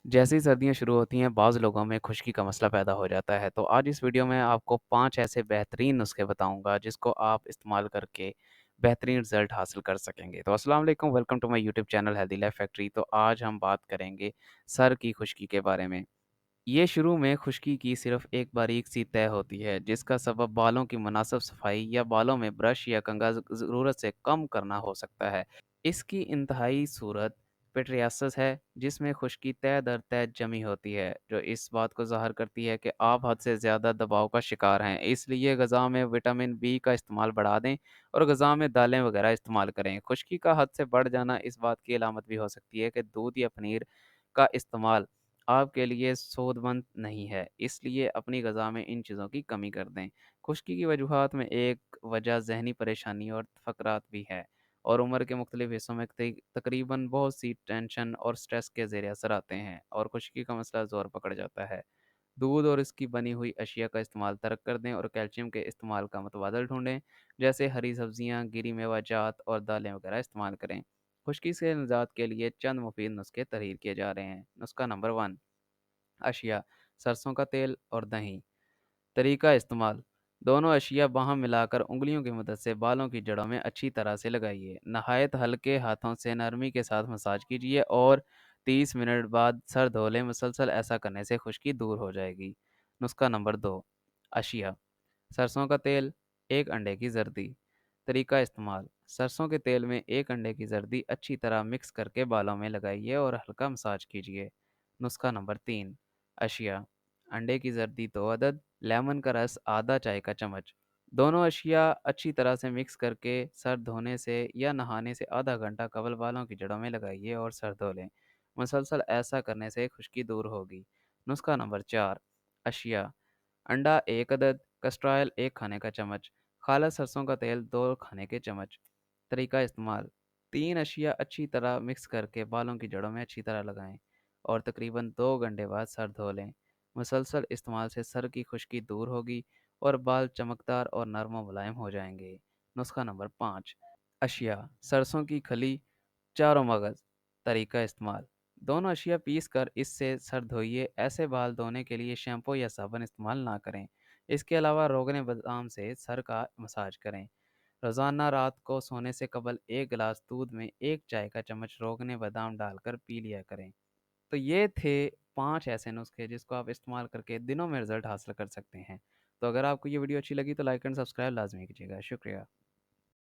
जैसे ही सर्दियाँ शुरू होती हैं, बाज़ लोगों में खुश्की का मसला पैदा हो जाता है। तो आज इस वीडियो में आपको 5 ऐसे बेहतरीन नुस्खे बताऊँगा, जिसको आप इस्तेमाल करके बेहतरीन रिज़ल्ट हासिल कर सकेंगे। तो अस्सलाम वालेकुम, welcome to my YouTube channel healthy life factory. तो आज हम बात करेंगे सर की खुश्की के बारे में। ये शुरू में खुश्की की सिर्फ़ एक बारीक-सी तय होती है, जिसका सबब बालों की मुनासिब सफाई या बालों में ब्रश या कंघा ज़रूरत से कम करना हो सकता है। इसकी इंतहाई सूरत पिट्रियासिस है, जिसमें खुश्की तय दर तय जमी होती है, जो इस बात को ज़ाहिर करती है कि आप हद से ज़्यादा दबाव का शिकार हैं। इसलिए ग़िज़ा में विटामिन बी का इस्तेमाल बढ़ा दें और ग़िज़ा में दालें वगैरह इस्तेमाल करें। खुश्की का हद से बढ़ जाना इस बात की अलामत भी हो सकती है कि दूध या पनीर का इस्तेमाल आपके लिए सोदमंद नहीं है, इसलिए अपनी ग़िज़ा में इन चीज़ों की कमी कर दें। खुश्की की वजूहात में एक वजह ज़हनी परेशानी और फ़क़रात भी है और उम्र के मुख्तलिफ़ हिस्सों में तकरीबन बहुत सी टेंशन और स्ट्रेस के ज़ेर असर आते हैं और खुश्की का मसला ज़ोर पकड़ जाता है। दूध और इसकी बनी हुई अशिया का इस्तेमाल तर्क कर दें और कैल्शियम के इस्तेमाल का मतबादल ढूँढें, जैसे हरी सब्जियाँ, गिरी मेवाजात और दालें वगैरह इस्तेमाल करें। खुश्की से निजात के लिए चंद मुफीद नुस्खे तहरीर किए जा रहे हैं। नुस्खा नंबर 1, अशिया, सरसों का तेल और दही। तरीका इस्तेमाल: दोनों अशिया बाहम मिलाकर उंगलियों की मदद से बालों की जड़ों में अच्छी तरह से लगाइए। नहायत हल्के हाथों से नरमी के साथ मसाज कीजिए और 30 मिनट बाद सर धो लें। मुसलसल ऐसा करने से खुश्की दूर हो जाएगी। नुस्खा नंबर 2, अशिया, सरसों का तेल, 1 अंडे की जर्दी। तरीका इस्तेमाल: सरसों के तेल में 1 अंडे की जर्दी अच्छी तरह मिक्स करके बालों में लगाइए और हल्का मसाज कीजिए। नुस्खा नंबर 3, अशिया, अंडे की जर्दी 2 अदद, लेमन का रस आधा चाय का चम्मच। दोनों अशिया अच्छी तरह से मिक्स करके सर धोने से या नहाने से आधा घंटा कबल बालों की जड़ों में लगाइए और सर धो लें। मुसलसल ऐसा करने से खुश्की दूर होगी। नुस्खा नंबर 4, अशिया, अंडा 1 अदद, कस्टर ऑयल 1 खाने का चम्मच, खालिस सरसों का तेल 2 खाने के चम्मच। तरीका इस्तेमाल: 3 अशिया अच्छी तरह मिक्स करके बालों की जड़ों में अच्छी तरह लगाएं और तकरीबन 2 घंटे बाद सर धो लें। मुसलसल इस्तेमाल से सर की खुश्की दूर होगी और बाल चमकदार और नरम व मुलायम हो जाएंगे। नुस्खा नंबर 5, अशिया, सरसों की खली, चारों मगज़। तरीका इस्तेमाल: दोनों अशिया पीस कर इससे सर धोइए। ऐसे बाल धोने के लिए शैम्पू या साबुन इस्तेमाल ना करें। इसके अलावा रोगन बादाम से सर का मसाज करें। रोज़ाना रात को सोने से कबल 1 गिलास दूध में 1 चाय का चम्मच रोगन बादाम डालकर पी लिया करें। तो ये थे 5 ऐसे नुस्खे जिसको आप इस्तेमाल करके दिनों में रिज़ल्ट हासिल कर सकते हैं। तो अगर आपको ये वीडियो अच्छी लगी तो लाइक एंड सब्सक्राइब लाज़मी कीजिएगा। शुक्रिया।